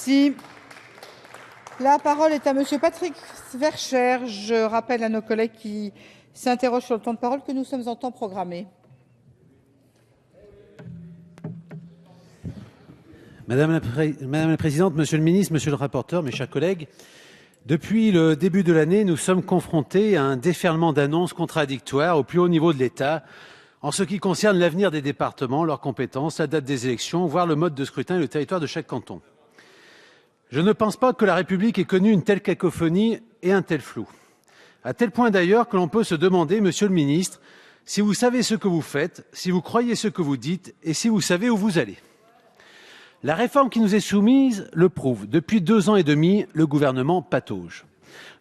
Merci. La parole est à Monsieur Patrick Verchères. Je rappelle à nos collègues qui s'interrogent sur le temps de parole que nous sommes en temps programmé. Madame la Présidente, Monsieur le Ministre, Monsieur le rapporteur, mes chers collègues, depuis le début de l'année, nous sommes confrontés à un déferlement d'annonces contradictoires au plus haut niveau de l'État en ce qui concerne l'avenir des départements, leurs compétences, la date des élections, voire le mode de scrutin et le territoire de chaque canton. Je ne pense pas que la République ait connu une telle cacophonie et un tel flou. À tel point d'ailleurs que l'on peut se demander, Monsieur le Ministre, si vous savez ce que vous faites, si vous croyez ce que vous dites et si vous savez où vous allez. La réforme qui nous est soumise le prouve. Depuis 2 ans et demi, le gouvernement patauge.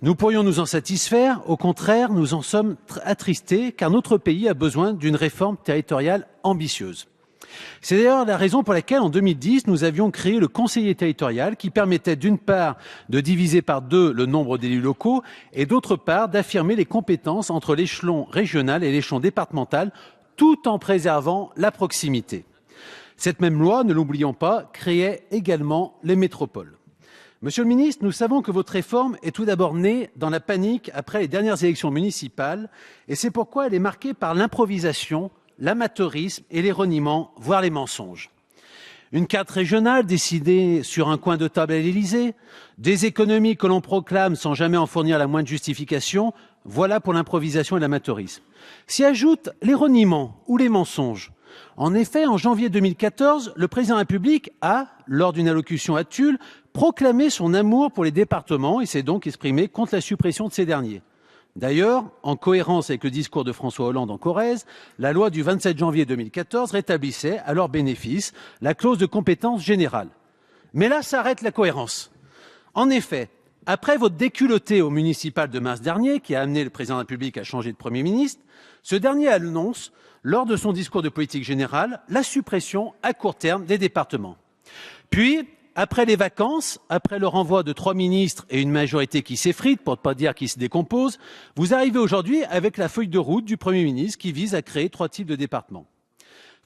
Nous pourrions nous en satisfaire, au contraire, nous en sommes attristés, car notre pays a besoin d'une réforme territoriale ambitieuse. C'est d'ailleurs la raison pour laquelle, en 2010, nous avions créé le conseiller territorial qui permettait d'une part de diviser par 2 le nombre d'élus locaux et d'autre part d'affirmer les compétences entre l'échelon régional et l'échelon départemental tout en préservant la proximité. Cette même loi, ne l'oublions pas, créait également les métropoles. Monsieur le ministre, nous savons que votre réforme est tout d'abord née dans la panique après les dernières élections municipales et c'est pourquoi elle est marquée par l'improvisation, l'amateurisme et les reniements, voire les mensonges. Une carte régionale décidée sur un coin de table à l'Élysée, des économies que l'on proclame sans jamais en fournir la moindre justification, voilà pour l'improvisation et l'amateurisme. S'y ajoutent les reniements ou les mensonges. En effet, en janvier 2014, le président de la République a, lors d'une allocution à Tulle, proclamé son amour pour les départements et s'est donc exprimé contre la suppression de ces derniers. D'ailleurs, en cohérence avec le discours de François Hollande en Corrèze, la loi du 27 janvier 2014 rétablissait, à leur bénéfice, la clause de compétence générale. Mais là s'arrête la cohérence. En effet, après votre déculotté au municipal de mars dernier, qui a amené le président de la République à changer de Premier ministre, ce dernier annonce, lors de son discours de politique générale, la suppression à court terme des départements. Puis, après les vacances, après le renvoi de 3 ministres et une majorité qui s'effrite, pour ne pas dire qui se décompose, vous arrivez aujourd'hui avec la feuille de route du Premier ministre qui vise à créer 3 types de départements.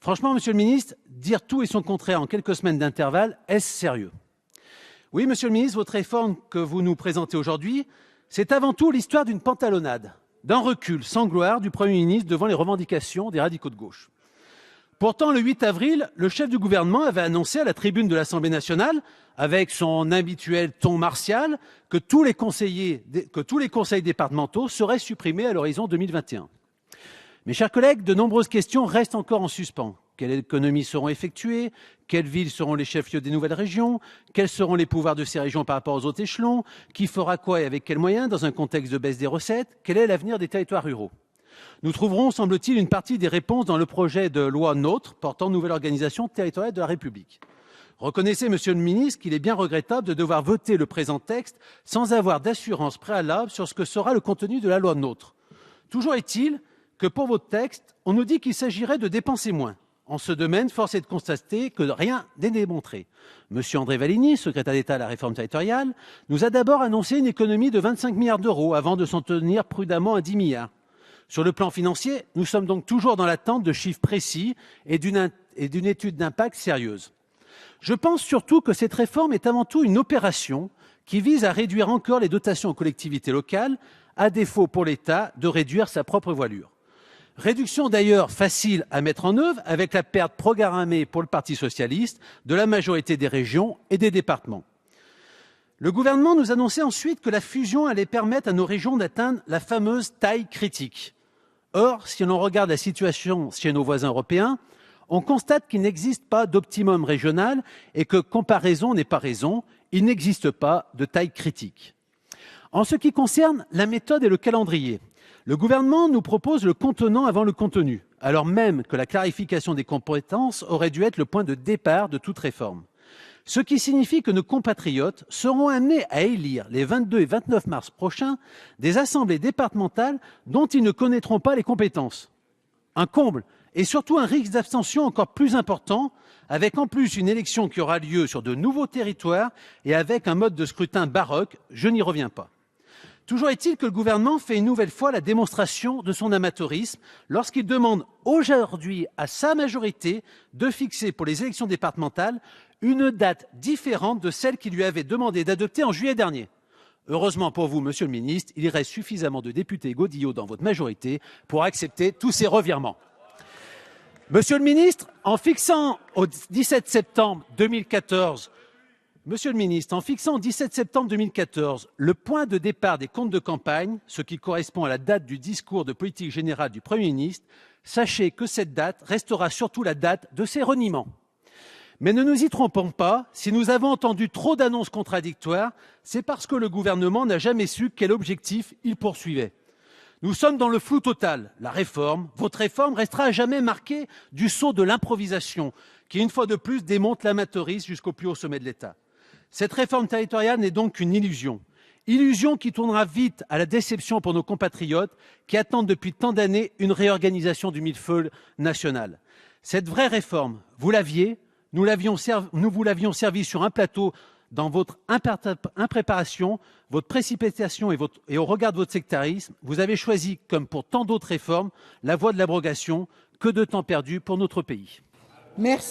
Franchement, Monsieur le ministre, dire tout et son contraire en quelques semaines d'intervalle, est-ce sérieux? Oui, Monsieur le ministre, votre réforme que vous nous présentez aujourd'hui, c'est avant tout l'histoire d'une pantalonnade, d'un recul sans gloire du Premier ministre devant les revendications des radicaux de gauche. Pourtant, le 8 avril, le chef du gouvernement avait annoncé à la tribune de l'Assemblée nationale, avec son habituel ton martial, que tous les conseils départementaux seraient supprimés à l'horizon 2021. Mes chers collègues, de nombreuses questions restent encore en suspens. Quelles économies seront effectuées? Quelles villes seront les chefs-lieux des nouvelles régions? Quels seront les pouvoirs de ces régions par rapport aux autres échelons? Qui fera quoi et avec quels moyens dans un contexte de baisse des recettes? Quel est l'avenir des territoires ruraux? Nous trouverons, semble-t-il, une partie des réponses dans le projet de loi NOTRe portant nouvelle organisation territoriale de la République. Reconnaissez, Monsieur le ministre, qu'il est bien regrettable de devoir voter le présent texte sans avoir d'assurance préalable sur ce que sera le contenu de la loi NOTRe. Toujours est-il que pour votre texte, on nous dit qu'il s'agirait de dépenser moins. En ce domaine, force est de constater que rien n'est démontré. Monsieur André Valigny, secrétaire d'État à la réforme territoriale, nous a d'abord annoncé une économie de 25 milliards d'euros avant de s'en tenir prudemment à 10 milliards. Sur le plan financier, nous sommes donc toujours dans l'attente de chiffres précis et d'une étude d'impact sérieuse. Je pense surtout que cette réforme est avant tout une opération qui vise à réduire encore les dotations aux collectivités locales, à défaut pour l'État de réduire sa propre voilure. Réduction d'ailleurs facile à mettre en œuvre avec la perte programmée pour le Parti socialiste de la majorité des régions et des départements. Le gouvernement nous annonçait ensuite que la fusion allait permettre à nos régions d'atteindre la fameuse taille critique. Or, si l'on regarde la situation chez nos voisins européens, on constate qu'il n'existe pas d'optimum régional et que comparaison n'est pas raison, il n'existe pas de taille critique. En ce qui concerne la méthode et le calendrier, le gouvernement nous propose le contenant avant le contenu, alors même que la clarification des compétences aurait dû être le point de départ de toute réforme. Ce qui signifie que nos compatriotes seront amenés à élire les 22 et 29 mars prochains des assemblées départementales dont ils ne connaîtront pas les compétences. Un comble et surtout un risque d'abstention encore plus important, avec en plus une élection qui aura lieu sur de nouveaux territoires et avec un mode de scrutin baroque, je n'y reviens pas. Toujours est-il que le gouvernement fait une nouvelle fois la démonstration de son amateurisme lorsqu'il demande aujourd'hui à sa majorité de fixer pour les élections départementales une date différente de celle qu'il lui avait demandé d'adopter en juillet dernier. Heureusement pour vous, monsieur le ministre, il reste suffisamment de députés godillots dans votre majorité pour accepter tous ces revirements. Monsieur le ministre, en fixant au 17 septembre 2014 le point de départ des comptes de campagne, ce qui correspond à la date du discours de politique générale du Premier ministre, sachez que cette date restera surtout la date de ses reniements. Mais ne nous y trompons pas, si nous avons entendu trop d'annonces contradictoires, c'est parce que le gouvernement n'a jamais su quel objectif il poursuivait. Nous sommes dans le flou total. La réforme, votre réforme, restera à jamais marquée du sceau de l'improvisation, qui, une fois de plus, démonte l'amateurisme jusqu'au plus haut sommet de l'État. Cette réforme territoriale n'est donc qu'une illusion. Illusion qui tournera vite à la déception pour nos compatriotes qui attendent depuis tant d'années une réorganisation du millefeuille national. Cette vraie réforme, vous l'aviez, nous vous l'avions servi sur un plateau dans votre impréparation, votre précipitation et au regard de votre sectarisme. Vous avez choisi, comme pour tant d'autres réformes, la voie de l'abrogation. Que de temps perdu pour notre pays. Merci.